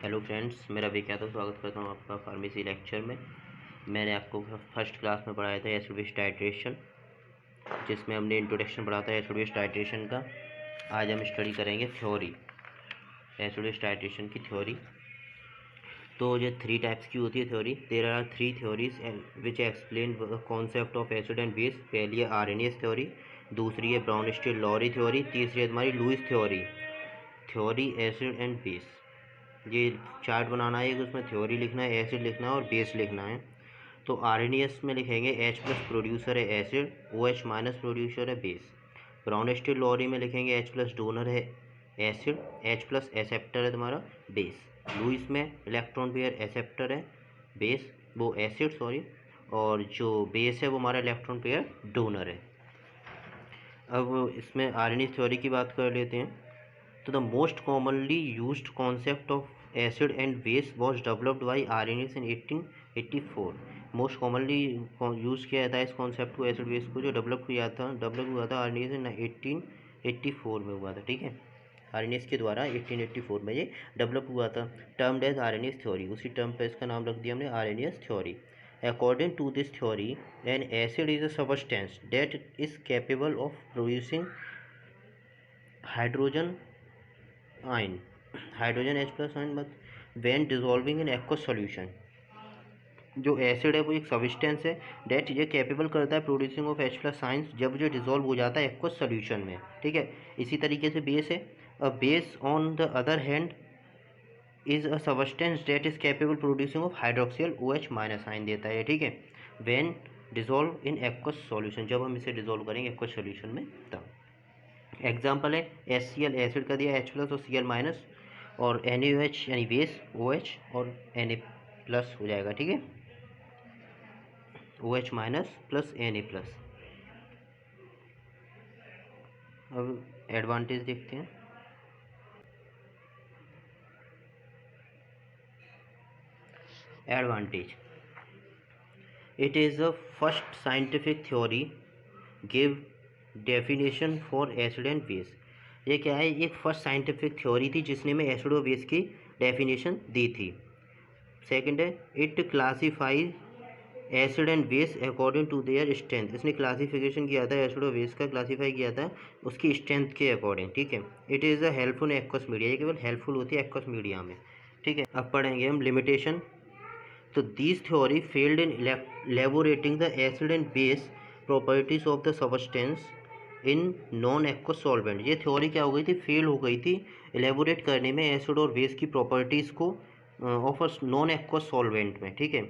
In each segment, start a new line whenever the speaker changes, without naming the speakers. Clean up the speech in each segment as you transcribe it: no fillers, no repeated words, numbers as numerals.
Hello friends, मेरा विख्यात स्वागत करता हूँ आपका फार्मेसी लेक्चर में। मैंने आपको फर्स्ट क्लास में पढ़ाया था एसिड बेस टाइट्रेशन, जिसमें हमने इंट्रोडक्शन पढ़ा था एसिड बेस टाइट्रेशन का। आज हम स्टडी करेंगे थ्योरी, एसिड बेस टाइट्रेशन की थ्योरी। तो ये 3 टाइप्स की होती है theory. There are 3 theories which explain concept of acid and base. पहली है आर्हेनियस थ्योरी, दूसरी है ब्राउनस्टीन-लॉरी थ्योरी, तीसरी है तुम्हारी Lewis theory. Theory acid and base, ये चार्ट बनाना है, उसमें थ्योरी लिखना है, एसिड लिखना है और बेस लिखना है। तो आर्हेनियस में लिखेंगे H प्लस प्रोड्यूसर है एसिड, OH माइनस प्रोड्यूसर है बेस। ब्राउनस्टीन-लॉरी में लिखेंगे H प्लस डोनर है एसिड, H प्लस एक्सेप्टर है तुम्हारा बेस। लुईस में इलेक्ट्रॉन पेयर एक्सेप्टर है बेस, वो एसिड सॉरी, और जो बेस है वो हमारा इलेक्ट्रॉन पेयर डोनर है। अब इसमें आर्हेनियस थ्योरी की बात कर लेते हैं। तो the most commonly used concept of acid and base was developed by Arrhenius in 1884। Most commonly use किया जाता है इस कॉन्सेप्ट को, एसिड बेस को, जो डेवलप हुआ था आर्हेनियस इन 1884 में हुआ था। ठीक है, आर्हेनियस के द्वारा 1884 में ये डेवलप हुआ था। टर्म्ड एज आर्हेनियस थ्योरी, उसी टर्म पर इसका नाम रख दिया हमने Arrhenius theory. According to this theory, an acid is a substance that is capable of producing hydrogen ion, hydrogen H plus ion, but when dissolving in aqueous solution. जो acid है वो एक सब्सटेंस है डेट ये capable करता है producing of H plus ions जब जो डिजॉल्व हो जाता है एक्वस सॉल्यूशन में। ठीक है, इसी तरीके से बेस है। A base on the other hand is a substance date is capable producing of hydroxyl OH minus ion देता है। ठीक है, when dissolve in aqueous solution, जब हम इसे डिजॉल्व करेंगे एक्वस सॉल्यूशन में तब। एग्जाम्पल है HCl एसिड का दिया H प्लस और Cl माइनस, और NaOH यानी बेस OH और Na प्लस हो जाएगा। ठीक है, OH minus plus Na plus. अब एडवांटेज देखते हैं। Advantage, it is the first scientific theory give definition for acid and base. ये क्या है, एक फर्स्ट साइंटिफिक थ्योरी थी जिसने में एसिड और बेस की डेफिनेशन दी थी। सेकंड है, it classify acid and base according to their strength. इसने क्लासिफिकेशन किया था, एसिड और बेस का क्लासीफाई किया था उसकी स्ट्रेंथ के अकॉर्डिंग। ठीक है, it is a helpful aqueous media, ये केवल हेल्पफुल होती है एक्वस मीडिया में। ठीक है, अब पढ़ेंगे हम लिमिटेशन। तो this theory failed in elaborating the acid and base properties of the substance in non aqueous solvent. ये थ्योरी क्या हो गई थी, फेल हो गई थी एलेबोरेट करने में एसिड और बेस की प्रॉपर्टीज़ को of a non aqueous solvent में। ठीक है,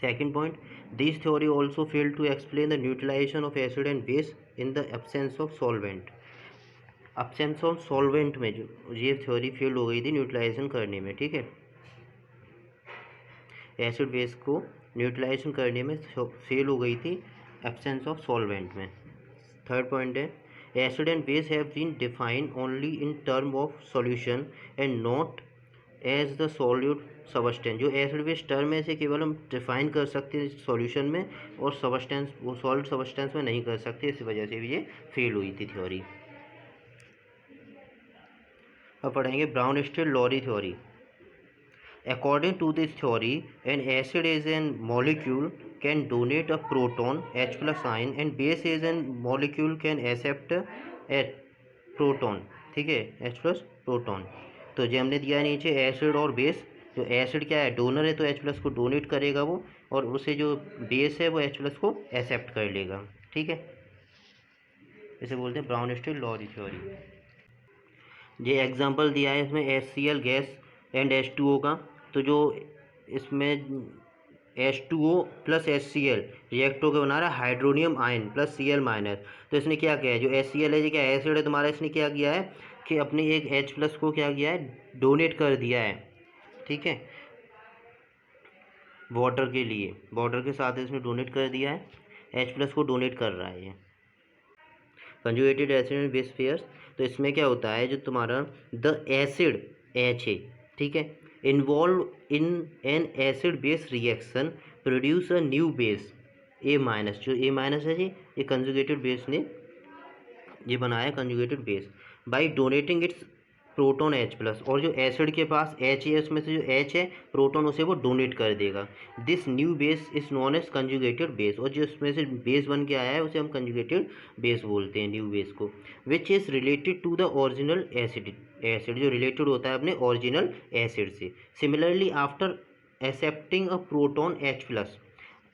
second point, this theory also failed to explain the neutralization of acid and base in the absence of solvent। absence of solvent में जो ये थ्योरी फेल हो गई थी न्यूट्रलाइजेशन करने में। ठीक है, एसिड बेस को न्यूट्रलाइजेशन करने में फेल हो गई थी एब्सेंस ऑफ सॉल्वेंट में। थर्ड पॉइंट है, acid and base have been defined only in term of solution and not as the solute substance. जो एसिड बेस टर्म है इसे केवल हम डिफाइन कर सकते हैं सॉल्यूशन में, और सबस्टेंस वो सॉल्ट सबस्टेंस में नहीं कर सकते, इस वजह से भी ये फेल हुई थी थ्योरी। अब पढ़ेंगे ब्राउनस्टीन-लॉरी theory. According to this theory, an acid is a molecule can donate a proton H plus ion and base is a molecule can accept a proton। ठीक है, H plus proton। तो जो हमने दिया नीचे एसिड और बेस, जो acid क्या है डोनर है तो H प्लस को डोनेट करेगा वो, और उसे जो बेस है वो H प्लस को एक्सेप्ट कर लेगा। ठीक है, इसे बोलते हैं ब्राउनस्टीन-लॉरी थ्योरी। ये एग्जांपल दिया है इसमें HCl गैस एंड H2O का। तो जो इसमें H2O प्लस HCl रिएक्ट होकर बना रहा है hydronium ion plus Cl minus. तो इसने क्या किया है, जो HCl है, जो क्या एसिड है तुम्हारा, इसने क्या किया है कि अपने एक H प्लस को क्या किया है, डोनेट कर दिया है। ठीक है, वाटर के लिए, वाटर के साथ इसने डोनेट कर दिया है, H प्लस को डोनेट कर रहा है ये। Conjugated acid and base pairs, तो इसमें क्या होता है, जो तुम्हारा द एसिड H है, ठीक है, involve in an acid base reaction produce a new base A minus. जो A माइनस है जी, ये कंजुगेटेड बेस ने ये बनाया conjugated base by donating its proton H+, और जो एसिड के पास H है उसमें से जो H है प्रोटॉन उसे वो डोनेट कर देगा। This new base is known as conjugated base, और जो इसमें से बेस बन के आया है उसे हम कंजुगेटेड बेस बोलते हैं, न्यू बेस को। Which is related to the original acid जो रिलेटेड होता है अपने ओरिजिनल एसिड से। Similarly after accepting a proton H+,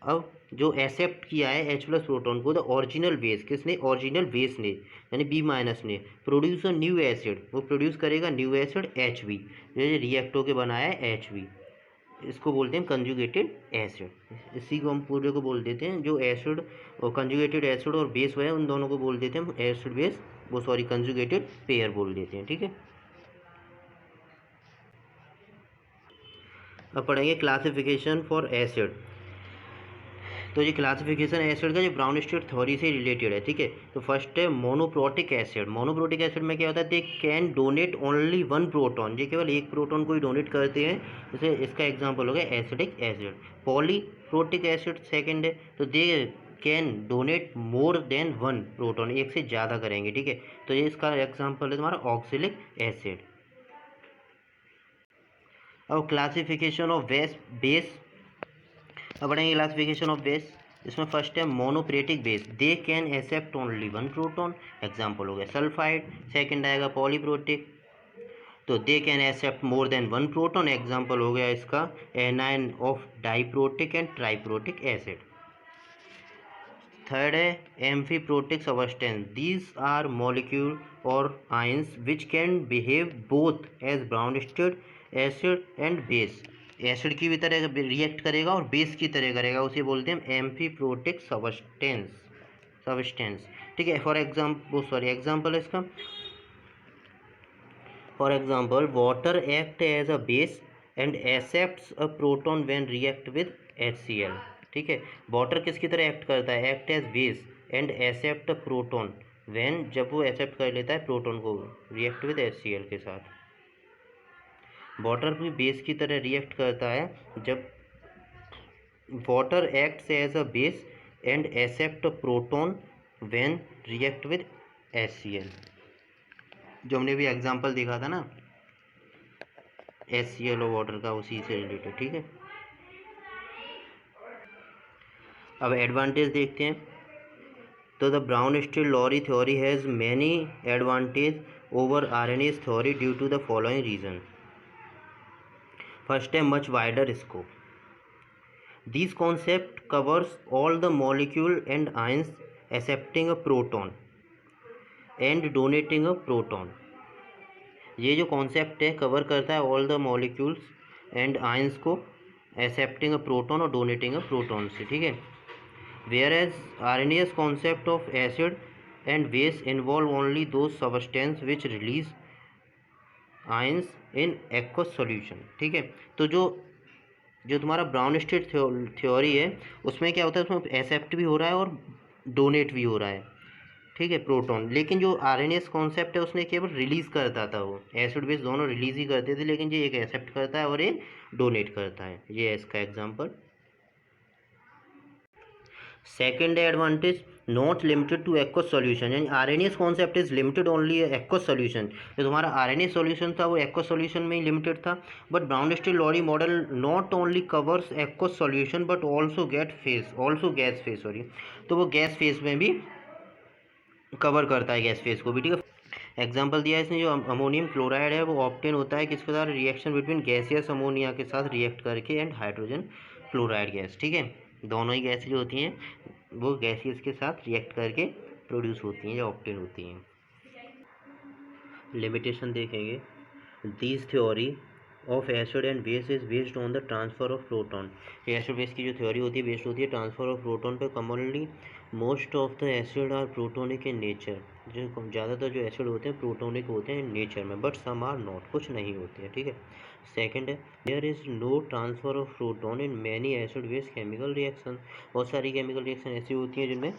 अब जो एक्सेप्ट किया है H+ प्रोटॉन को द ओरिजिनल बेस, किसने, ओरिजिनल बेस ने, यानी B- ने, प्रोड्यूस अ न्यू एसिड, वो प्रोड्यूस करेगा न्यू एसिड HB, जो रिएक्ट होकर बनाया है HB, इसको बोलते हैं कंजुगेटेड एसिड। इसी को हम पूरे को बोल देते हैं, जो एसिड और कंजुगेटेड एसिड और बेस है उन दोनों को बोल देते हैं हम एसिड बेस, वो सॉरी कंजुगेटेड पेयर बोल देते हैं, ठीक है। अब पढ़ेंगे क्लासिफिकेशन फॉर एसिड। तो ये क्लासिफिकेशन एसिड का जो ब्राउन स्टेट थ्योरी से रिलेटेड है, ठीक है। तो फर्स्ट है मोनोप्रोटिक एसिड। मोनोप्रोटिक एसिड में क्या होता है, they can donate only one proton, ये केवल एक प्रोटॉन को ही डोनेट करते हैं, जैसे इसका एग्जांपल हो गया acidic acid. Polyprotic acid second है, तो they can donate more than one proton, एक से ज़्यादा करेंगे, ठीक है। तो ये इसका एग्जाम्पल है तुम्हारा ऑक्सिलिक एसिड। अब क्लासिफिकेशन ऑफ बेस, अब बढ़ेंगे क्लासिफिकेशन ऑफ बेस। इसमें फर्स्ट है monoprotic base, they can accept only one proton, example हो गया सल्फाइड। सेकंड आएगा पॉलीप्रोटिक, तो they can accept more than one proton, example हो गया इसका anion of diprotic and triprotic acid. Third है amphiprotic substance, these are molecule और ions which can behave both as Bronsted acid and base, acid की भी तरह react करेगा और बेस की तरह करेगा, उसे बोलते हैं एम्फीप्रोटिक सब्सटेंस, ठीक है। एग्जाम्पल है इसका, for example water act as a base and accepts a proton when react with HCl, ठीक है। वाटर किसकी तरह एक्ट करता है, act as base and accept a proton when, जब वो एक्सेप्ट कर लेता है प्रोटॉन को रिएक्ट विद HCl के साथ। वाटर भी बेस की तरह रिएक्ट करता है जब water acts as a base and accept proton when react with HCl, जो हमने भी एग्जांपल देखा था ना HCl और वाटर का, उसी से रिलेटेड, ठीक है। अब एडवांटेज देखते हैं। तो the Bronsted Lowry theory has many advantage over RNA's theory due to the following reason. First है much wider scope, this concept covers all the molecule and ions accepting a proton and donating a proton. ये जो concept है cover करता है all the molecules and ions को accepting a proton और donating a proton से, ठीक है। Whereas RNA's concept of acid and base involve only those substances which release ions in aqueous solution, ठीक है। तो जो जो तुम्हारा ब्राउन स्टेट थ्योरी है उसमें क्या होता है, उसमें एक्सेप्ट भी हो रहा है और डोनेट भी हो रहा है, ठीक है, प्रोटॉन। लेकिन जो RNA's कॉन्सेप्ट है उसने केवल रिलीज करता था, वो एसिड बेस दोनों रिलीज ही करते थे, लेकिन ये एक एक्सेप्ट करता है और एक डोनेट करता है, ये है इसका example. Second advantage not limited to aqueous solution, यानी RNA's concept is limited only aqueous solution. जो तुम्हारा RNA सॉल्यूशन था वो एक्वस सॉल्यूशन में ही लिमिटेड था, but Bronsted Lowry model not only covers aqueous solution but also gas phase sorry, तो वो गैस फेज में भी कवर करता है, गैस फेज को भी, ठीक है। एग्जाम्पल दिया है इसने, जो अमोनियम क्लोराइड है वो ऑब्टेन होता है किसके साथ, रिएक्शन बिटवीन गैसियस अमोनिया के साथ रिएक्ट करके एंड हाइड्रोजन क्लोराइड गैस, ठीक है। दोनों ही गैसेज होती हैं वो गैसियस के साथ रिएक्ट करके प्रोड्यूस होती हैं या ऑब्टेन होती हैं। लिमिटेशन देखेंगे, this theory of acid and base is based on the transfer of proton. Acid base की जो थ्योरी होती है बेस्ड होती है ट्रांसफर ऑफ प्रोटॉन पे। Commonly most of the acid are protonic in nature, जो ज़्यादातर जो एसिड होते हैं प्रोटोनिक होते हैं नेचर में, बट सम आर नॉट, कुछ नहीं होते हैं, ठीक है। सेकंड है there is no transfer of proton in many acid base chemical reaction. बहुत सारी केमिकल रिएक्शन ऐसी होती हैं जिनमें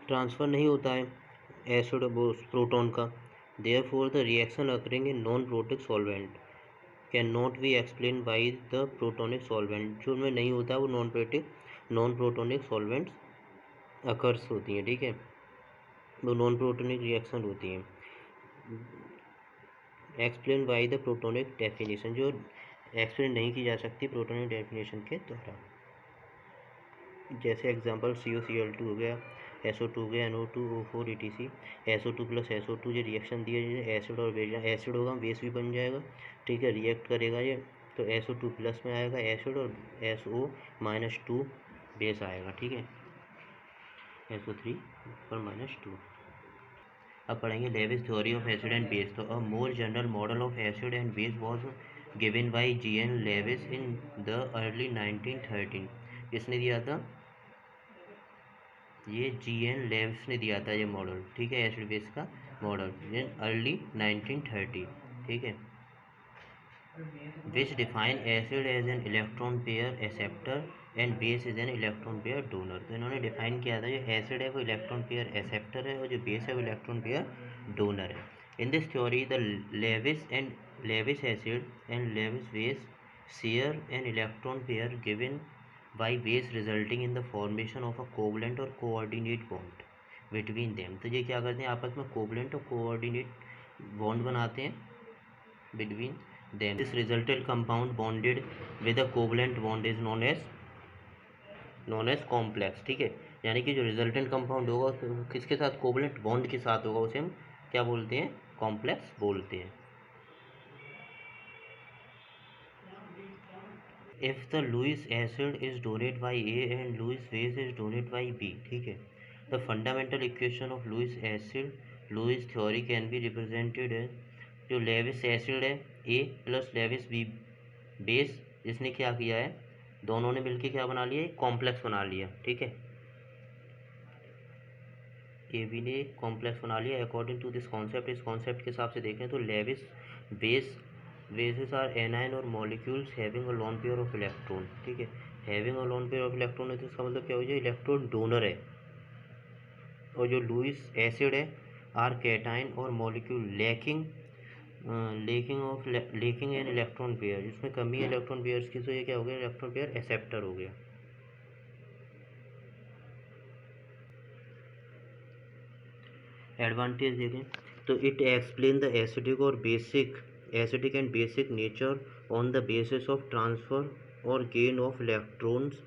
ट्रांसफ़र नहीं होता है एसिड प्रोटॉन का। Therefore the reaction occurring in non protic solvent can not B explain by the protonic solvent, जो उनमें नहीं होता है वो नॉन प्रोटोनिक सॉल्वेंट्स अकर्स होती हैं, ठीक है, वो नॉन प्रोटोनिक रिएक्शन होती हैं। Explain by the protonic definition, जो एक्सप्लेन नहीं की जा सकती प्रोटोनिक डेफिनेशन के द्वारा। जैसे एग्जांपल CuCl2 हो गया, SO2 हो गया, NO2O4 ETC, SO2 plus SO2 ये रिएक्शन दिए एसिड और बेस, एसिड होगा बेस भी बन जाएगा, ठीक है, रिएक्ट करेगा ये, तो SO2 प्लस में आएगा एसिड और SO-2 बेस आएगा, ठीक है, SO3 पर -2। अब पढ़ेंगे Lewis theory of acid and base. तो a more general model of acid and base was given by G.N. Lewis in the early 1913। किसने दिया था? ये G.N. लेविस ने दिया था ये मॉडल, ठीक है, एसिड बेस का मॉडल इन अर्ली 1930, ठीक है, which define acid as an electron pair acceptor and base is an electron pair donor. तो इन्होंने डिफाइन किया था जो एसिड है वो इलेक्ट्रॉन पेयर एक्सेप्टर है और जो बेस है वो इलेक्ट्रॉन पेयर डोनर है। In this theory the Lewis acid and Lewis base share an electron pair given by base resulting in the formation of a covalent or coordinate bond between them। तो ये क्या करते हैं, आपस में covalent और coordinate bond बनाते हैं between them। this resultant compound bonded with a covalent bond is known as complex, ठीक है, यानी कि जो रिजल्टेंट कंपाउंड होगा किसके साथ, कोवलेंट बॉन्ड के साथ होगा, उसे हम क्या बोलते हैं, कॉम्प्लेक्स बोलते हैं। if the Lewis acid is donated by A and Lewis base is donated by B, ठीक है, the fundamental equation of Lewis acid Lewis theory can be represented as, जो लेविस एसिड है A plus Lewis B base, जिसने क्या किया है, दोनों ने मिलकर क्या बना लिया, कॉम्प्लेक्स बना लिया, ठीक है, AB ने कॉम्प्लेक्स बना लिया। अकॉर्डिंग टू दिस कॉन्सेप्ट, इस कॉन्सेप्ट के हिसाब से देखें तो Lewis base bases are anion or molecules having a lone pair of electron, ठीक है, having a lone pair of electron है तो इसका मतलब क्या हो जाए, इलेक्ट्रॉन डोनर है। और जो लुईस एसिड है आर कैटाइन और molecule lacking N electron pair, जिसमें कमी है इलेक्ट्रॉन पेयर्स की, तो ये क्या हो गया, इलेक्ट्रॉन पेयर एक्सेप्टर हो गया। एडवांटेज देखें तो it explain the acidic and basic nature on the basis of transfer or gain of electrons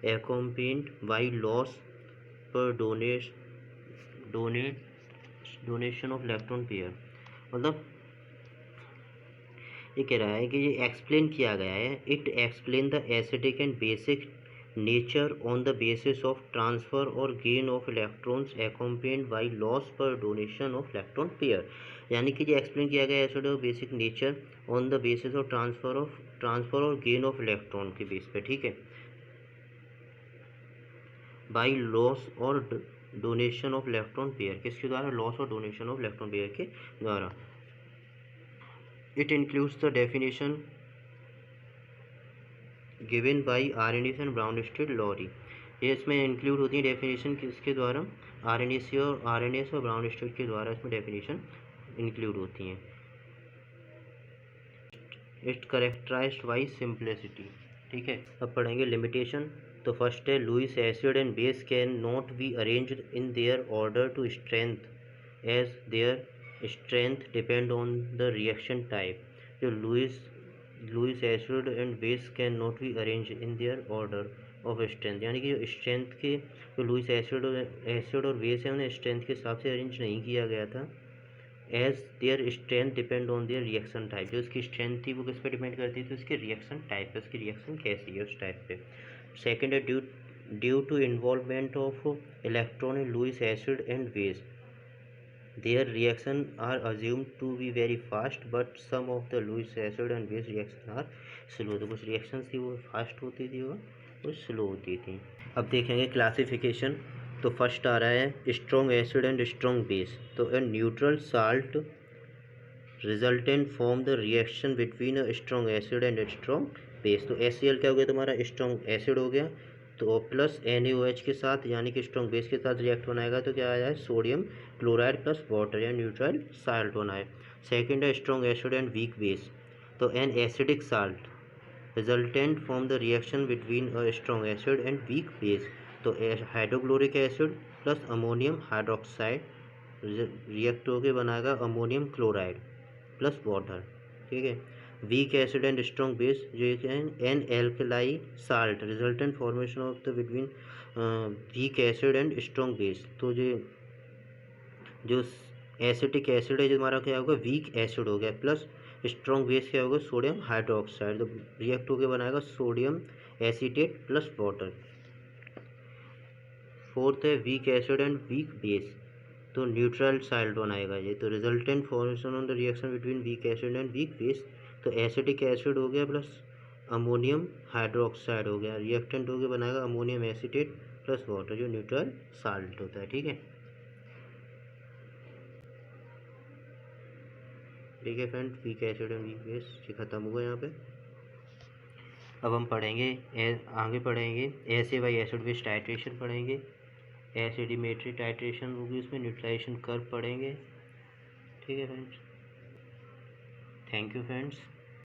accompanied by loss per donation of electron pair। मतलब ये कह रहा है कि ये एक्सप्लेन किया गया है, it explain the acidic and basic nature on the basis of transfer और gain of electrons accompanied by loss पर डोनेशन ऑफ इलेक्ट्रॉन पेयर, यानी कि ये एक्सप्लेन किया गया एसिड और basic nature on the basis of transfer और gain of electron के बेस पे, ठीक है, बाई लॉस और डोनेशन ऑफ इलेक्ट्रॉन पेयर, किसके द्वारा, लॉस और डोनेशन ऑफ इलेक्ट्रॉन पेयर के द्वारा। It includes the definition given by Arrhenius and Bronsted Lowry, ये इसमें इंक्लूड होती है डेफिनेशन किसके द्वारा, आर्नेस और ब्राउनस्टेड के द्वारा इसमें डेफिनेशन इंक्लूड होती हैं। इट करेक्टराइज्ड बाई सिंप्लिसिटी, ठीक है। अब पढ़ेंगे लिमिटेशन। तो फर्स्ट है Lewis acid and base can not be arranged in their order to strength as their strength depend on the reaction type. जो Lewis acid and base can not be arrange in their order of strength, यानी कि जो strength के जो Lewis acid और base है उन्हें strength के हिसाब से अरेंज नहीं किया गया था, as their strength depend on their reaction type, जो उसकी स्ट्रेंथ थी वो किस पे डिपेंड करती थी, उसके रिएक्शन टाइप पे, उसकी रिएक्शन कैसी है उस टाइप पे। सेकेंड है due to involvement of electron in Lewis acid and base, their reaction are assumed to be very fast but some of the Lewis acid and base reaction are slow। तो कुछ reactions थी वो fast होती थी और कुछ slow होती थी। अब देखेंगे क्लासिफिकेशन। तो फर्स्ट आ रहा है strong acid and strong base. तो a neutral salt resultant form the reaction between a strong acid and strong base. तो HCl क्या हो गया तुम्हारा, स्ट्रॉन्ग एसिड हो गया, तो प्लस NaOH के साथ यानी कि स्ट्रॉन्ग बेस के साथ रिएक्ट बनाएगा तो क्या आ जाए, सोडियम क्लोराइड प्लस वाटर या न्यूट्रल साल्ट बनाए। सेकेंड है strong acid and weak base. तो an acidic salt resultant from the reaction between a strong acid and weak base. तो hydrochloric acid plus ammonium hydroxide react होकर बनाएगा ammonium chloride. Plus water, ठीक है। Weak acid and strong base जो है an alkali salt resultant formation of the between weak acid and strong base. तो जो acetic acid है जो हमारा क्या होगा, वीक एसिड हो गया, प्लस स्ट्रॉन्ग बेस क्या होगा, सोडियम हाइड्रोक्साइड, तो रिएक्ट होकर बनाएगा sodium acetate plus water. Fourth है weak acid and weak base, तो न्यूट्रल साल्ट बनाएगा ये। तो resultant formation on the reaction between weak acid and weak base, तो एसिटिक एसिड हो गया प्लस अमोनियम हाइड्रोक्साइड हो गया, रिएक्टेंट हो गया बनाएगा अमोनियम एसीटेट प्लस वाटर जो न्यूट्रल साल्ट होता है, ठीक है। ठीक है friend, week acid and weak base ये खत्म हुआ यहाँ पे। अब हम पढ़ेंगे आगे पढ़ेंगे ACY एसिड बेस टाइट्रेशन पढ़ेंगे, एसिडिमेट्री टाइट्रेशन होगी, उसमें न्यूट्रलाइजेशन कर्व पढ़ेंगे, ठीक है फ्रेंड्स। Thank you friends.